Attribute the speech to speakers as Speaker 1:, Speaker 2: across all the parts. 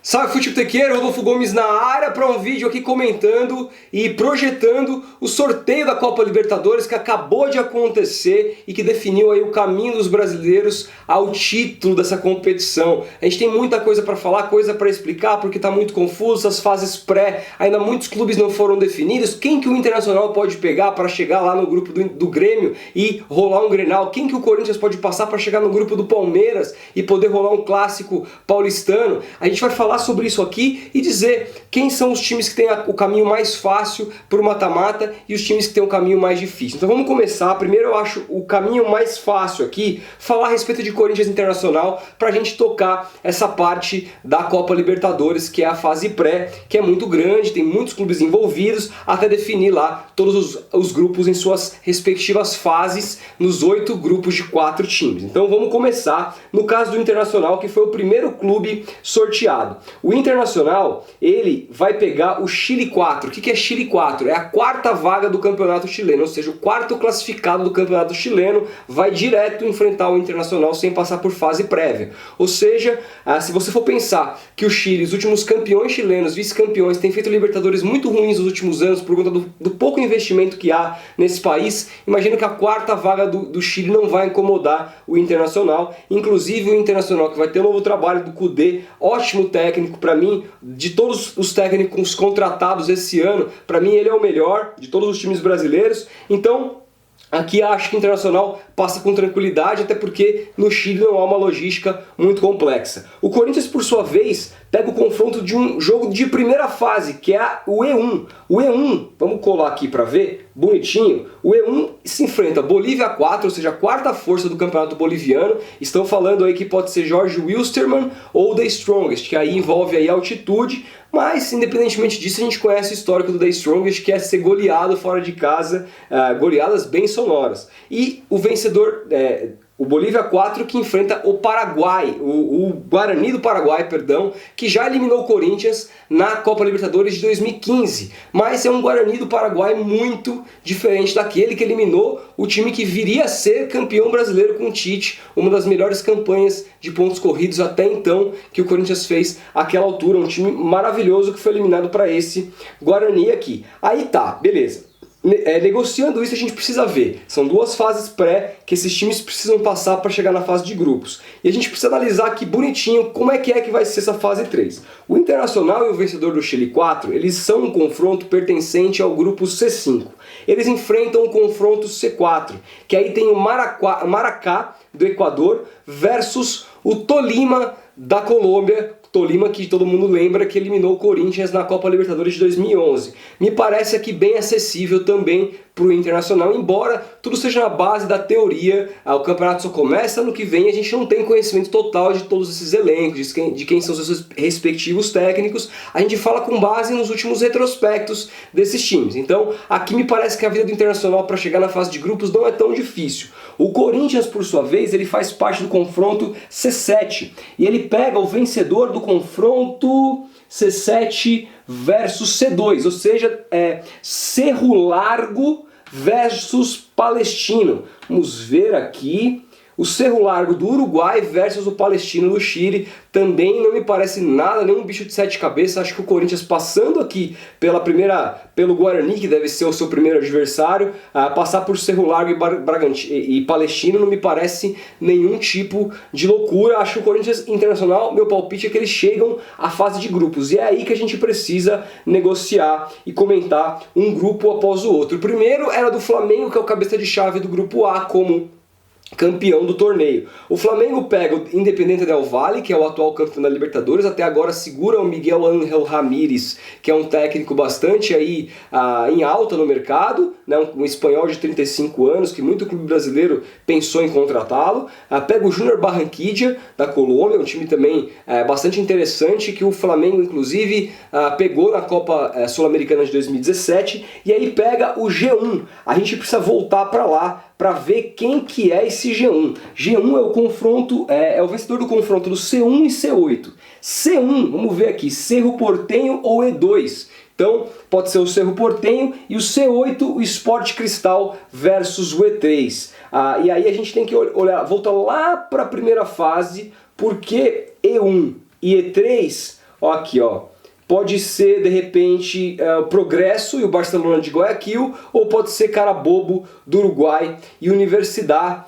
Speaker 1: Salve futebotequeiro, Rodolfo Gomes na área para um vídeo aqui comentando e projetando o sorteio da Copa Libertadores que acabou de acontecer e que definiu aí o caminho dos brasileiros ao título dessa competição. A gente tem muita coisa para falar, coisa para explicar porque está muito confuso, as fases pré, ainda muitos clubes não foram definidos, quem que o Internacional pode pegar para chegar lá no grupo do Grêmio e rolar um Grenal, quem que o Corinthians pode passar para chegar no grupo do Palmeiras e poder rolar um clássico paulistano. A gente vai falar sobre isso aqui e dizer quem são os times que têm o caminho mais fácil para o mata-mata e os times que têm o caminho mais difícil. Então vamos começar. Primeiro eu acho o caminho mais fácil aqui falar a respeito de Corinthians Internacional para a gente tocar essa parte da Copa Libertadores, que é a fase pré, que é muito grande, tem muitos clubes envolvidos, até definir lá todos os grupos em suas respectivas fases, nos 8 grupos de 4 times. Então vamos começar no caso do Internacional, que foi o primeiro clube sorteado. O Internacional, ele vai pegar o Chile 4. O que é Chile 4? É a quarta vaga do campeonato chileno, ou seja, o quarto classificado do campeonato chileno vai direto enfrentar o Internacional sem passar por fase prévia. Ou seja, se você for pensar que o Chile, os últimos campeões chilenos, vice-campeões, tem feito Libertadores muito ruins nos últimos anos por conta do pouco investimento que há nesse país, imagino que a quarta vaga do Chile não vai incomodar o Internacional. Inclusive o Internacional, que vai ter um novo trabalho do Kudê, ótimo técnico para mim, de todos os técnicos contratados esse ano, para mim ele é o melhor de todos os times brasileiros. Então aqui acho que o Internacional passa com tranquilidade, até porque no Chile não há uma logística muito complexa. O Corinthians, por sua vez, pega o confronto de um jogo de primeira fase, que é o E1. O E1, vamos colar aqui para ver, bonitinho, o E1 se enfrenta Bolívia 4, ou seja, a quarta força do campeonato boliviano. Estão falando aí que pode ser Jorge Wilstermann ou The Strongest, que aí envolve aí altitude, mas independentemente disso a gente conhece o histórico do The Strongest, que é ser goleado fora de casa, goleadas bem sonoras. E o vencedor, o Bolívia 4, que enfrenta o Paraguai, o Guarani do Paraguai, perdão, que já eliminou o Corinthians na Copa Libertadores de 2015. Mas é um Guarani do Paraguai muito diferente daquele que eliminou o time que viria a ser campeão brasileiro com o Tite, uma das melhores campanhas de pontos corridos até então que o Corinthians fez àquela altura, um time maravilhoso que foi eliminado para esse Guarani aqui. Aí tá, beleza. Negociando isso a gente precisa ver, são duas fases pré que esses times precisam passar para chegar na fase de grupos. E a gente precisa analisar aqui bonitinho como é que vai ser essa fase 3. O Internacional e o vencedor do Chile 4, eles são um confronto pertencente ao grupo C5. Eles enfrentam o confronto C4, que aí tem o Maracá do Equador versus o Tolima da Colômbia. Tolima, que todo mundo lembra que eliminou o Corinthians na Copa Libertadores de 2011. Me parece aqui bem acessível também para o Internacional, embora tudo seja na base da teoria. O campeonato só começa ano que vem, a gente não tem conhecimento total de todos esses elencos, de quem são os seus respectivos técnicos. A gente fala com base nos últimos retrospectos desses times. Então aqui me parece que a vida do Internacional para chegar na fase de grupos não é tão difícil. O Corinthians, por sua vez, ele faz parte do confronto C7 e ele pega o vencedor do confronto C7 versus C2, ou seja, Cerro Largo versus Palestino. Vamos ver aqui. O Cerro Largo do Uruguai versus o Palestino do Chile também não me parece nada, nenhum bicho de 7 cabeças. Acho que o Corinthians passando aqui pelo Guarani, que deve ser o seu primeiro adversário, passar por Cerro Largo e Palestino não me parece nenhum tipo de loucura. Acho que o Corinthians Internacional, meu palpite é que eles chegam à fase de grupos. E é aí que a gente precisa negociar e comentar um grupo após o outro. O primeiro era do Flamengo, que é o cabeça de chave do grupo A, como campeão do torneio. O Flamengo pega o Independiente del Valle, que é o atual campeão da Libertadores, até agora segura o Miguel Ángel Ramírez, que é um técnico bastante aí em alta no mercado, né? Um espanhol de 35 anos, que muito clube brasileiro pensou em contratá-lo. Pega o Júnior Barranquilla, da Colômbia, um time também bastante interessante, que o Flamengo inclusive pegou na Copa Sul-Americana de 2017, e aí pega o G1. A gente precisa voltar para lá para ver quem que é esse G1. G1 é o confronto, é o vencedor do confronto do C1 e C8. C1, vamos ver aqui, Cerro Porteño ou E2. Então, pode ser o Cerro Porteño e o C8, o Sport Cristal versus o E3. E aí a gente tem que voltar lá para a primeira fase, porque E1 e E3 Ó, aqui, ó. Pode ser, de repente, o Progresso e o Barcelona de Guayaquil, ou pode ser Carabobo do Uruguai e Universitário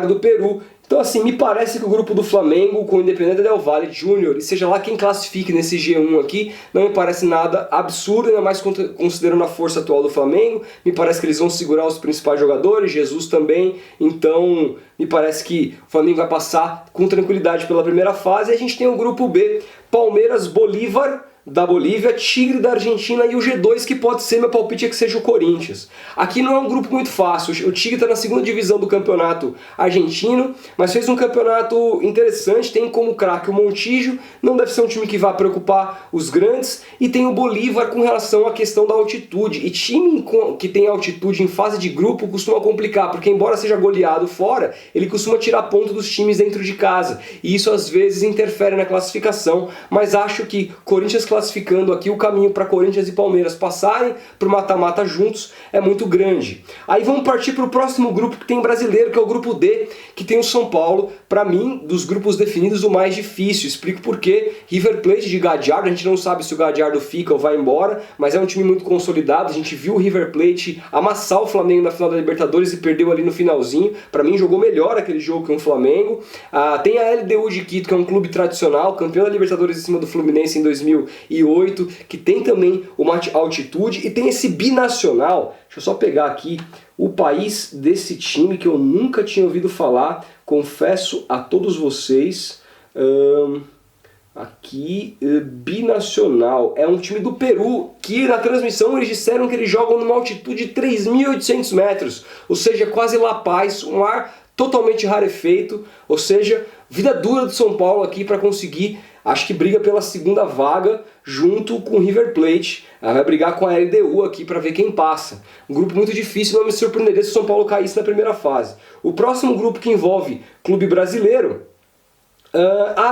Speaker 1: do Peru. Então, assim, me parece que o grupo do Flamengo com o Independiente del Valle Júnior, e seja lá quem classifique nesse G1 aqui, não me parece nada absurdo, ainda mais considerando a força atual do Flamengo. Me parece que eles vão segurar os principais jogadores, Jesus também. Então, me parece que o Flamengo vai passar com tranquilidade pela primeira fase. E a gente tem o grupo B, Palmeiras, Bolívar da Bolívia, Tigre da Argentina e o G2, que pode ser, meu palpite é que seja o Corinthians. Aqui não é um grupo muito fácil, o Tigre está na segunda divisão do campeonato argentino, mas fez um campeonato interessante, tem como craque o Montijo, não deve ser um time que vá preocupar os grandes, e tem o Bolívar com relação à questão da altitude, e time que tem altitude em fase de grupo costuma complicar, porque embora seja goleado fora, ele costuma tirar ponto dos times dentro de casa, e isso às vezes interfere na classificação, mas acho que Corinthians classificando aqui, o caminho para Corinthians e Palmeiras passarem para o mata-mata juntos é muito grande. Aí vamos partir para o próximo grupo que tem brasileiro, que é o grupo D, que tem o São Paulo, para mim, dos grupos definidos, o mais difícil. Explico por quê. River Plate de Gallardo, a gente não sabe se o Gallardo fica ou vai embora, mas é um time muito consolidado, a gente viu o River Plate amassar o Flamengo na final da Libertadores e perdeu ali no finalzinho, para mim jogou melhor aquele jogo que o Flamengo. Tem a LDU de Quito, que é um clube tradicional, campeão da Libertadores em cima do Fluminense em 2008, que tem também uma altitude, e tem esse binacional. Deixa eu só pegar aqui o país desse time que eu nunca tinha ouvido falar, confesso a todos vocês. Aqui, binacional, é um time do Peru, que na transmissão eles disseram que eles jogam numa altitude de 3.800 metros, ou seja, quase La Paz, um ar totalmente rarefeito, ou seja, vida dura do São Paulo aqui para conseguir, acho que briga pela segunda vaga junto com o River Plate, vai brigar com a LDU aqui para ver quem passa. Um grupo muito difícil, não me surpreenderia se o São Paulo caísse na primeira fase. O próximo grupo que envolve clube brasileiro,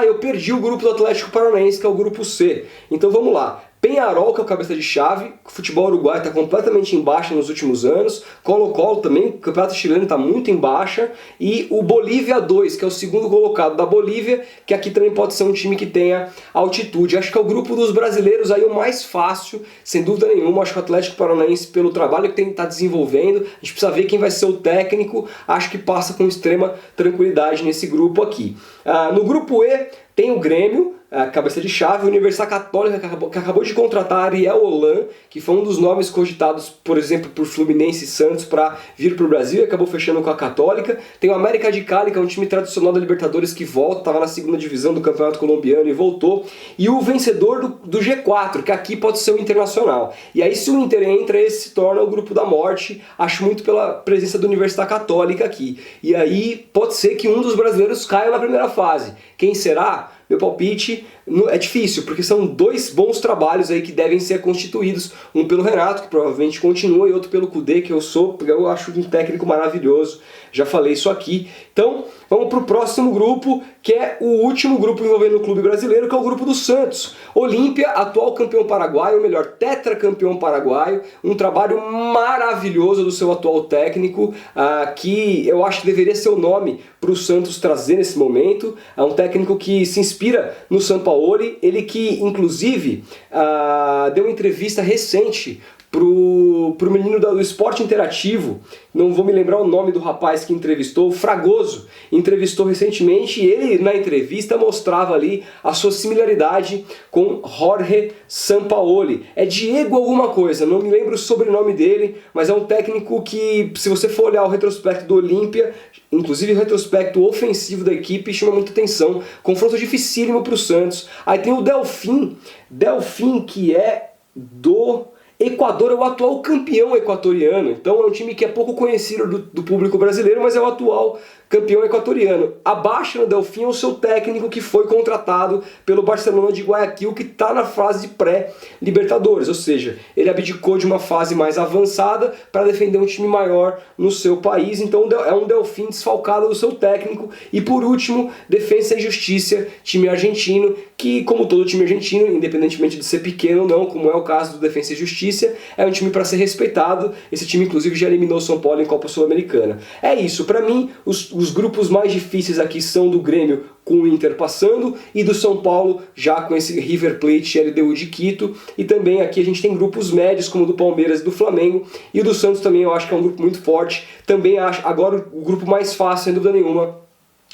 Speaker 1: eu perdi o grupo do Atlético Paranaense, que é o grupo C. Então vamos lá. Peñarol, que é o cabeça de chave, o futebol uruguaio está completamente em baixa nos últimos anos, Colo-Colo também, o campeonato chileno está muito em baixa, e o Bolívia 2, que é o segundo colocado da Bolívia, que aqui também pode ser um time que tenha altitude. Acho que é o grupo dos brasileiros aí o mais fácil, sem dúvida nenhuma. Acho que o Atlético Paranaense, pelo trabalho que tem que estar desenvolvendo, a gente precisa ver quem vai ser o técnico, acho que passa com extrema tranquilidade nesse grupo aqui. No grupo E tem o Grêmio, cabeça de chave, a Universidade Católica, que acabou de contratar Ariel Holan, que foi um dos nomes cogitados, por exemplo, por Fluminense e Santos para vir para o Brasil e acabou fechando com a Católica. Tem o América de Cali, que é um time tradicional da Libertadores que volta, estava na segunda divisão do Campeonato Colombiano e voltou. E o vencedor do G4, que aqui pode ser o Internacional. E aí se o Inter entra, esse se torna o grupo da morte, acho muito pela presença da Universidade Católica aqui. E aí pode ser que um dos brasileiros caia na primeira fase. Quem será? Meu palpite é difícil, porque são dois bons trabalhos aí que devem ser constituídos, um pelo Renato, que provavelmente continua, e outro pelo Kudê, que eu acho um técnico maravilhoso, já falei isso aqui. Então, vamos para o próximo grupo, que é o último grupo envolvendo o clube brasileiro, que é o grupo do Santos. Olímpia, atual campeão paraguaio, ou melhor, tetracampeão paraguaio, um trabalho maravilhoso do seu atual técnico, que eu acho que deveria ser o nome para o Santos trazer nesse momento. É um técnico que se inspira no Sampaoli, ele que inclusive deu uma entrevista recente pro menino do Esporte Interativo, não vou me lembrar o nome do rapaz que entrevistou, o Fragoso, entrevistou recentemente, e ele na entrevista mostrava ali a sua similaridade com Jorge Sampaoli. É Diego alguma coisa, não me lembro o sobrenome dele, mas é um técnico que, se você for olhar o retrospecto do Olímpia, inclusive o retrospecto ofensivo da equipe, chama muita atenção. Confronto dificílimo para o Santos. Aí tem o Delfim, que é do Equador, é o atual campeão equatoriano, então é um time que é pouco conhecido do público brasileiro, mas é o atual campeão equatoriano. Abaixo no Delfim é o seu técnico que foi contratado pelo Barcelona de Guayaquil, que está na fase pré-Libertadores, ou seja, ele abdicou de uma fase mais avançada para defender um time maior no seu país, então é um Delfim desfalcado do seu técnico. E por último, Defensa e Justiça, time argentino, que como todo time argentino, independentemente de ser pequeno ou não, como é o caso do Defensa e Justiça, é um time para ser respeitado. Esse time inclusive já eliminou o São Paulo em Copa Sul-Americana. É isso, para mim, os Os grupos mais difíceis aqui são do Grêmio com o Inter passando e do São Paulo já com esse River Plate e LDU de Quito. E também aqui a gente tem grupos médios como o do Palmeiras e do Flamengo. E o do Santos também eu acho que é um grupo muito forte. Também acho, agora o grupo mais fácil, sem dúvida nenhuma,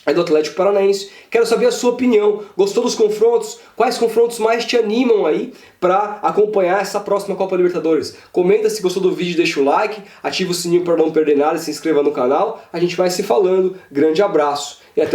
Speaker 1: é do Atlético Paranaense. Quero saber a sua opinião. Gostou dos confrontos? Quais confrontos mais te animam aí para acompanhar essa próxima Copa Libertadores? Comenta se gostou do vídeo, deixa o like, ativa o sininho para não perder nada, se inscreva no canal. A gente vai se falando. Grande abraço e até o